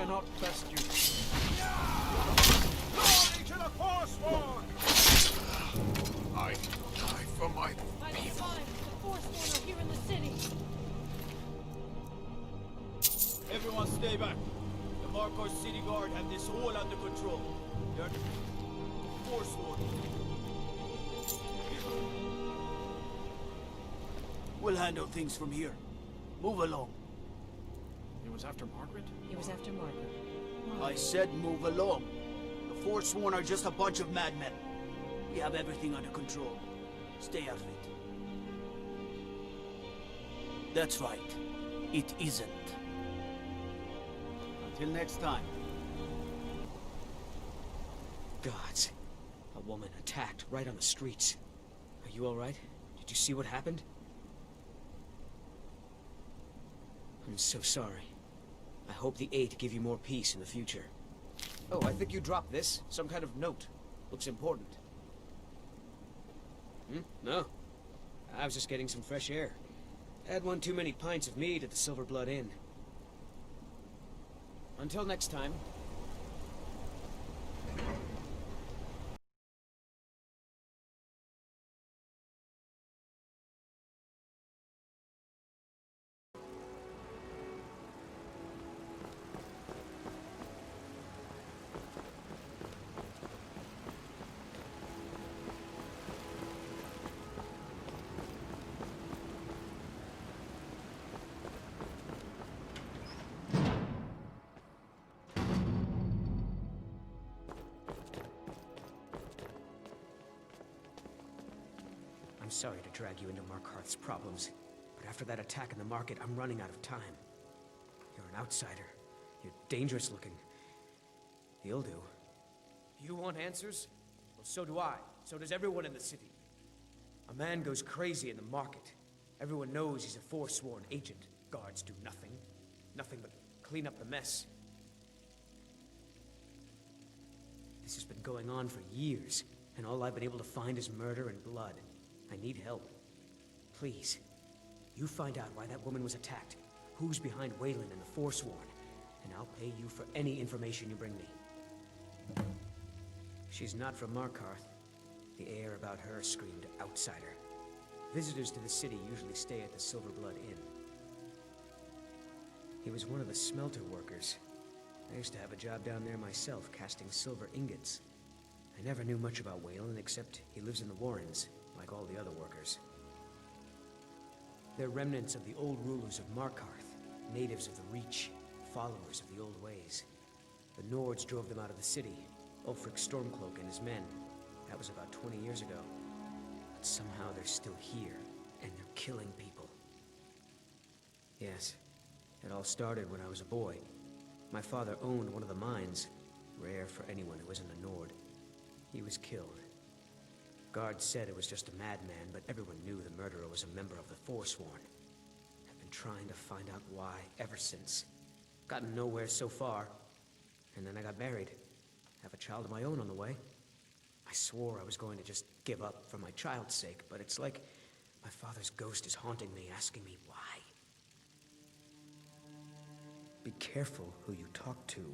cannot best you. Glory to the Forsworn! I die for my By the people. time the Forsworn are here in the city. Everyone stay back. The Markar City Guard have this all under control. They're Forsworn. We'll handle things from here. Move along. He was after Margaret? He was after Margaret. I said move along. The Forsworn are just a bunch of madmen. We have everything under control. Stay out of it. That's right. It isn't. Until next time. Gods. A woman attacked right on the streets. Are you alright? Did you see what happened? I'm so sorry. I hope the Eight give you more peace in the future. Oh, I think you dropped this. Some kind of note. Looks important. No. I was just getting some fresh air. Had one too many pints of mead at the Silver Blood Inn. Until next time. I'm sorry to drag you into Markarth's problems, but after that attack in the market, I'm running out of time. You're an outsider. You're dangerous looking. You'll do. You want answers? Well, so do I. So does everyone in the city. A man goes crazy in the market. Everyone knows he's a Forsworn agent. Guards do nothing. Nothing but clean up the mess. This has been going on for years, and all I've been able to find is murder and blood. I need help. Please, you find out why that woman was attacked, who's behind Wayland and the Forsworn, and I'll pay you for any information you bring me. She's not from Markarth. The air about her screamed outsider. Visitors to the city usually stay at the Silver Blood Inn. He was one of the smelter workers. I used to have a job down there myself, casting silver ingots. I never knew much about Wayland, except he lives in the Warrens, like all the other workers. They're remnants of the old rulers of Markarth, natives of the Reach, followers of the old ways. The Nords drove them out of the city, Ulfric Stormcloak and his men. That was about 20 years ago. But somehow they're still here, and they're killing people. Yes, it all started when I was a boy. My father owned one of the mines, rare for anyone who isn't a Nord. He was killed. Guards said it was just a madman, but everyone knew the murderer was a member of the Forsworn. I've been trying to find out why ever since. Gotten nowhere so far. And then I got married. Have a child of my own on the way. I swore I was going to just give up for my child's sake, but it's like my father's ghost is haunting me, asking me why. Be careful who you talk to.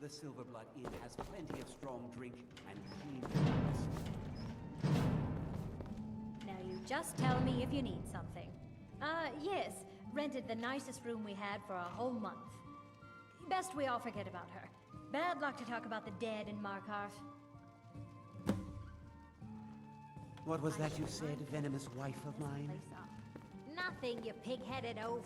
The Silver Blood Inn has plenty of strong drink and clean rooms. Now you just tell me if you need something. Yes. Rented the nicest room we had for a whole month. Best we all forget about her. Bad luck to talk about the dead in Markarth. What was that you said, venomous wife of mine? Nothing, you pig-headed oaf.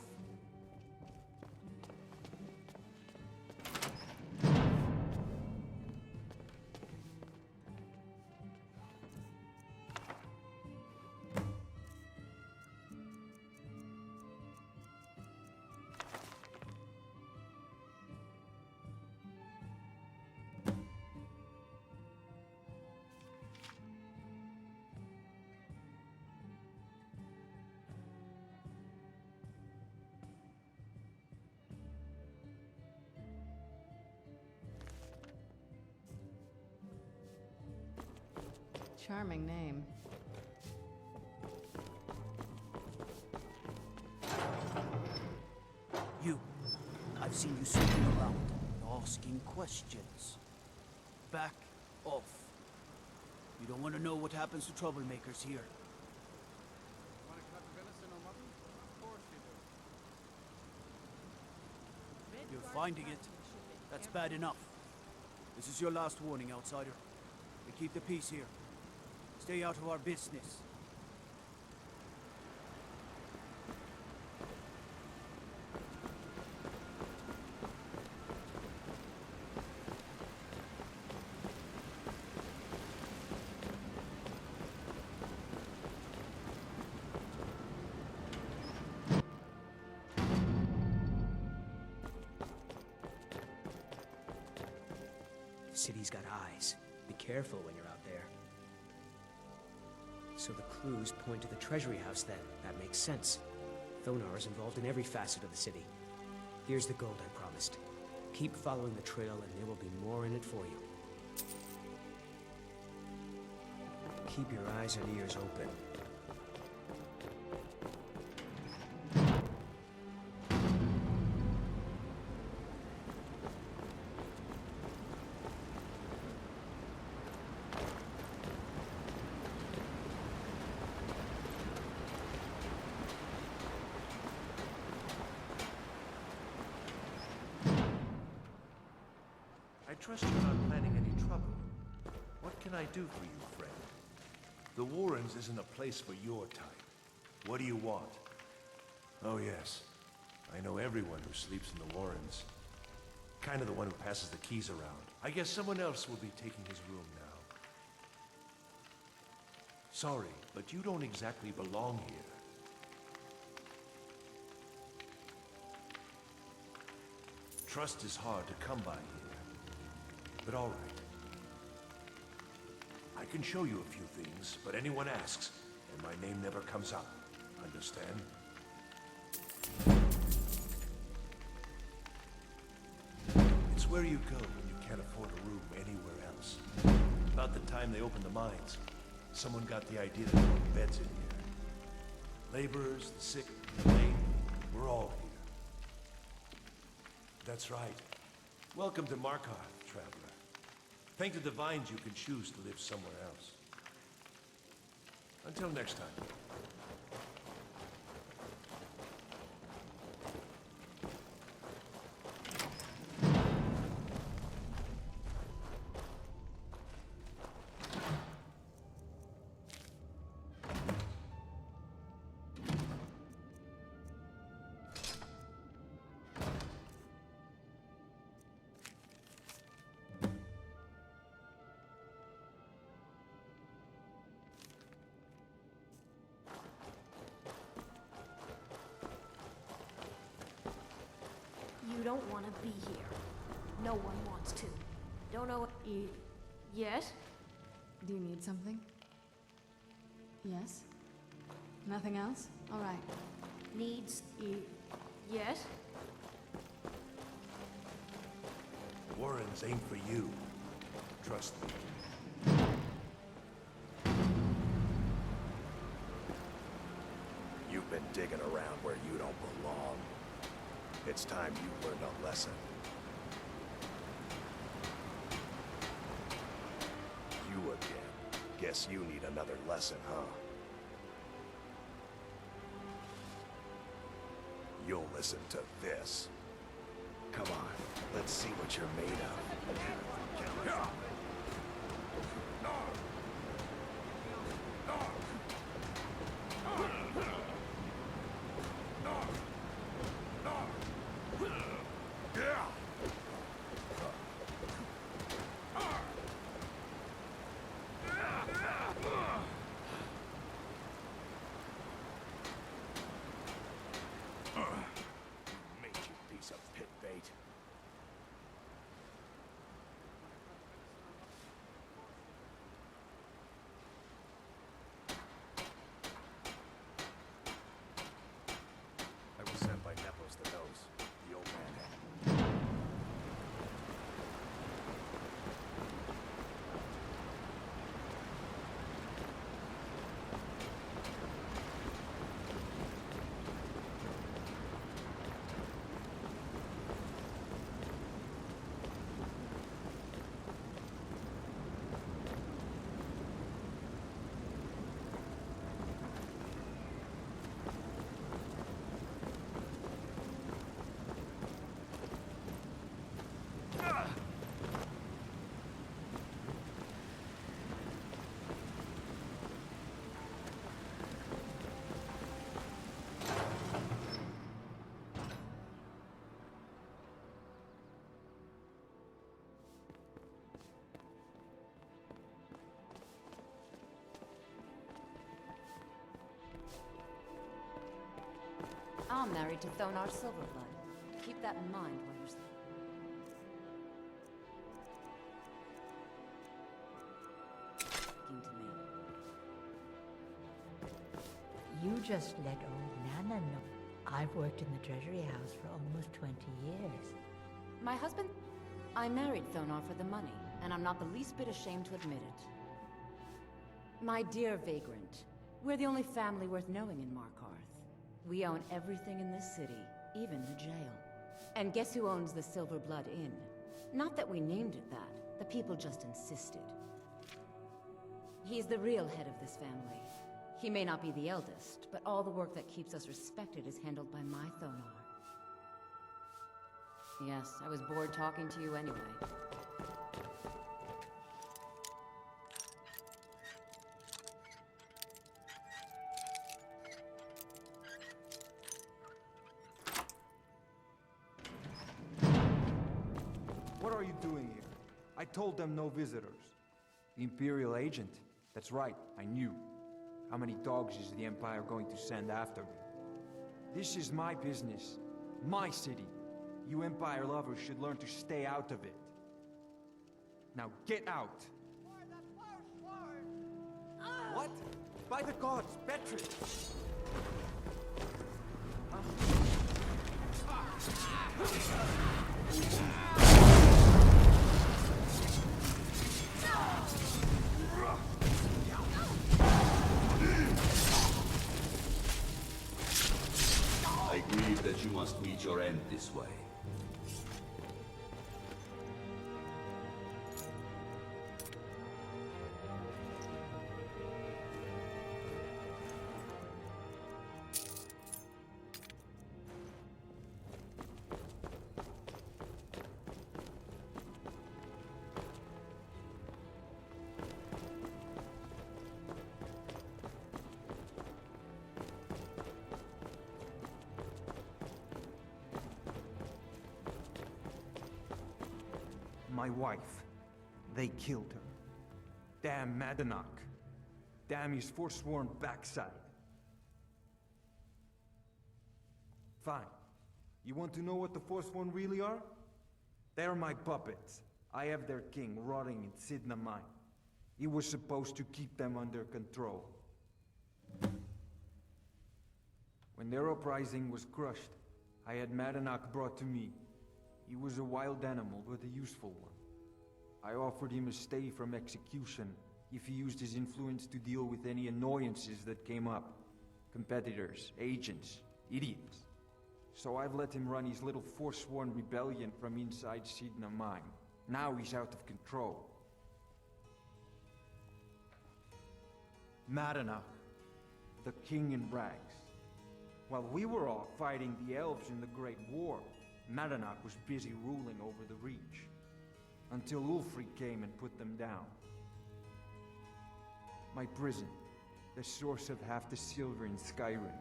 Charming name. You. I've seen you snooping around, asking questions. Back off. You don't want to know what happens to troublemakers here. Want to cut venison or mutton? Of course you do. You're finding it. That's bad enough. This is your last warning, outsider. We keep the peace here. Stay out of our business. The city's got eyes. Be careful when you're out there. So the clues point to the treasury house then. That makes sense. Thonar is involved in every facet of the city. Here's the gold I promised. Keep following the trail and there will be more in it for you. Keep your eyes and ears open. I trust you're not planning any trouble. What can I do for you, friend? The Warrens isn't a place for your type. What do you want? Oh yes, I know everyone who sleeps in the Warrens. Kind of the one who passes the keys around. I guess someone else will be taking his room now. Sorry, but you don't exactly belong here. Trust is hard to come by here. But all right. I can show you a few things, but anyone asks, and my name never comes up. Understand? It's where you go when you can't afford a room anywhere else. About the time they opened the mines, someone got the idea to put beds in here. Laborers, the sick, the lame, we're all here. That's right. Welcome to Markarth, traveler. Thank the divines you can choose to live somewhere else. Until next time. You don't want to be here. No one wants to. Don't know. Yes? Do you need something? Yes? Nothing else? All right. Needs. Yes? Warrens ain't for you. Trust me. You've been digging around where you don't belong. It's time you learned a lesson. You again. Guess you need another lesson, huh? You'll listen to this. Come on, let's see what you're made of. mom married to Thonar Silverblood. Keep that in mind while you're speaking to me. You just let old Nana know. I've worked in the Treasury House for almost 20 years. My husband... I married Thonar for the money, and I'm not the least bit ashamed to admit it. My dear Vagrant, we're the only family worth knowing in Markarth. We own everything in this city, even the jail. And guess who owns the Silver Blood Inn? Not that we named it that, the people just insisted. He's the real head of this family. He may not be the eldest, but all the work that keeps us respected is handled by my Thonar. Yes, I was bored talking to you anyway. What are you doing here? I told them no visitors. The Imperial agent? That's right, I knew. How many dogs is the Empire going to send after me? This is my business. My city. You Empire lovers should learn to stay out of it. Now get out! What? By the gods, Beatrice! I grieve that you must meet your end this way. My wife. They killed her. Damn Madanach. Damn his forsworn backside. Fine. You want to know what the Forsworn really are? They're my puppets. I have their king rotting in Sidna Mine. He was supposed to keep them under control. When their uprising was crushed, I had Madanach brought to me. He was a wild animal, but a useful one. I offered him a stay from execution if he used his influence to deal with any annoyances that came up. Competitors, agents, idiots. So I've let him run his little Forsworn rebellion from inside Sidna Mine. Now he's out of control. Madanach, the king in rags. While we were all fighting the elves in the Great War, Madanach was busy ruling over the Reach. Until Ulfric came and put them down. My prison, the source of half the silver in Skyrim,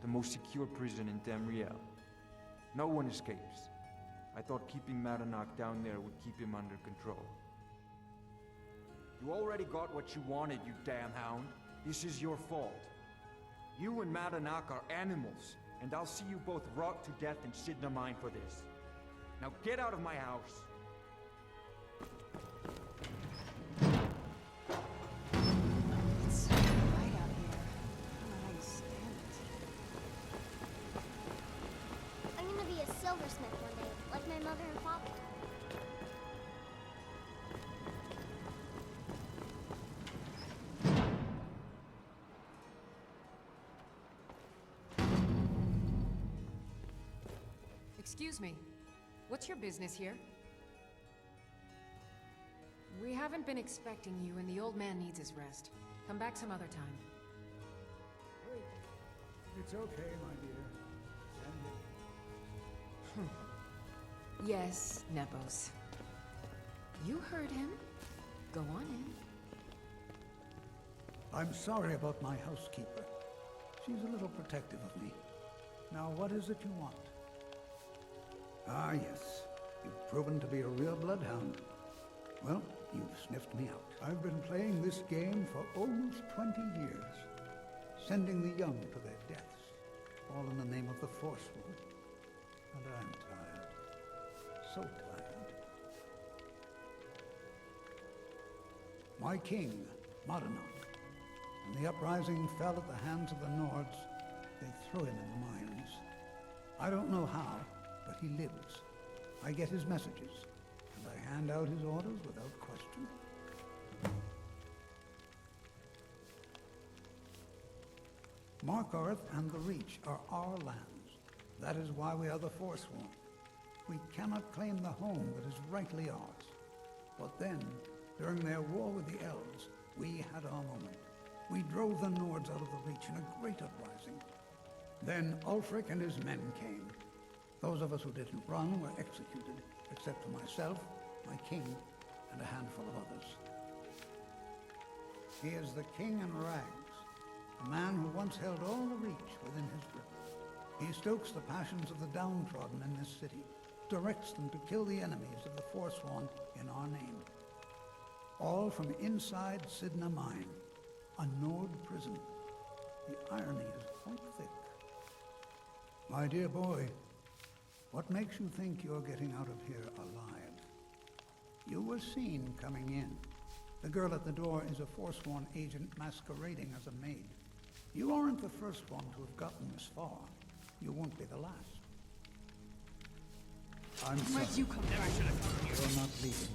the most secure prison in Tamriel. No one escapes. I thought keeping Madanach down there would keep him under control. You already got what you wanted, you damn hound. This is your fault. You and Madanach are animals, and I'll see you both rot to death in Sidna Mine for this. Now get out of my house! It's bright out here. I don't know how you stand it. I'm gonna be a silversmith one day, like my mother and father. Excuse me. What's your business here? We haven't been expecting you, and the old man needs his rest. Come back some other time. Wait. It's okay, my dear. Send it. Yes, Nepos. You heard him. Go on in. I'm sorry about my housekeeper. She's a little protective of me. Now, what is it you want? Ah, yes. You've proven to be a real bloodhound. Well, you've sniffed me out. I've been playing this game for almost 20 years, sending the young to their deaths. all in the name of the Forsworn. And I'm tired. So tired. My king, Madanach, when the uprising fell at the hands of the Nords, they threw him in the mines. I don't know how, but he lives. I get his messages, and I hand out his orders without question. Markarth and the Reach are our lands. That is why we are the Forsworn. We cannot claim the home that is rightly ours. But then, during their war with the Elves, we had our moment. We drove the Nords out of the Reach in a great uprising. Then Ulfric and his men came. Those of us who didn't run were executed, except for myself, my king, and a handful of others. He is the king in rags, a man who once held all the Reach within his grip. He stokes the passions of the downtrodden in this city, directs them to kill the enemies of the Forsworn in our name. All from inside Sidna Mine, a Nord prison. The irony is quite thick. My dear boy, what makes you think you're getting out of here alive? You were seen coming in. The girl at the door is a Forsworn agent masquerading as a maid. You aren't the first one to have gotten this far. You won't be the last. I'm sorry. Where'd you come from? You're not leaving.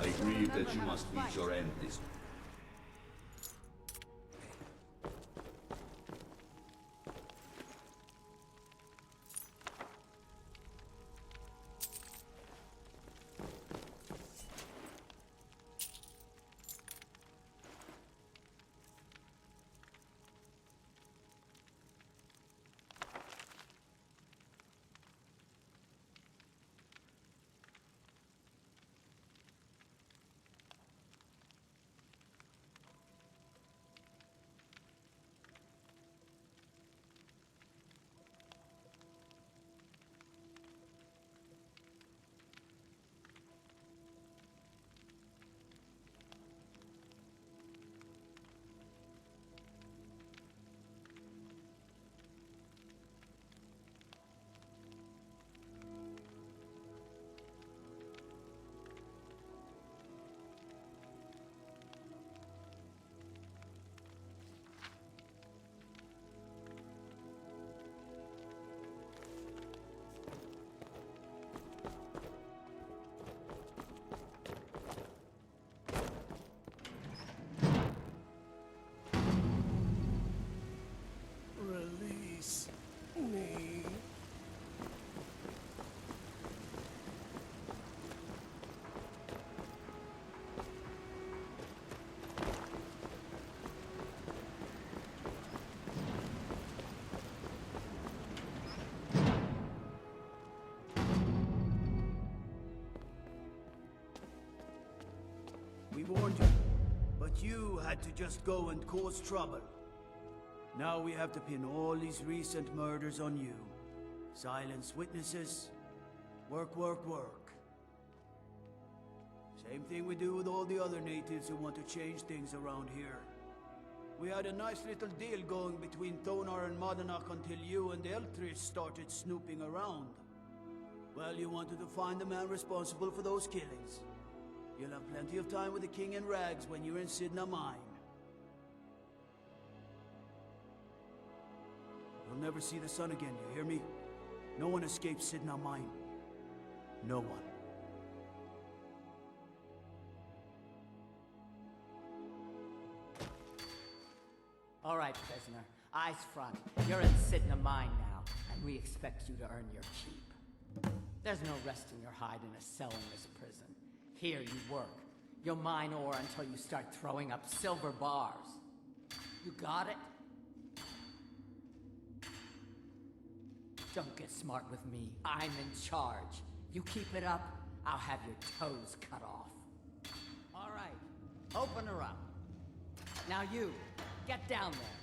I grieve that you must reach your end this way. Release me. We warned you, but you had to just go and cause trouble. Now we have to pin all these recent murders on you. Silence witnesses. Work, work, work. Same thing we do with all the other natives who want to change things around here. We had a nice little deal going between Thonar and Madanach until you and Eltrich started snooping around. Well, you wanted to find the man responsible for those killings. You'll have plenty of time with the king in rags when you're in Sidna Mine. You'll never see the sun again, you hear me? No one escapes Sidna Mine. No one. All right, prisoner. Eyes front. You're in Sidna Mine now, and we expect you to earn your keep. There's no resting your hide in a cell in this prison. Here you work. You'll mine ore until you start throwing up silver bars. You got it? Don't get smart with me. I'm in charge. You keep it up, I'll have your toes cut off. All right, open her up. Now you, get down there.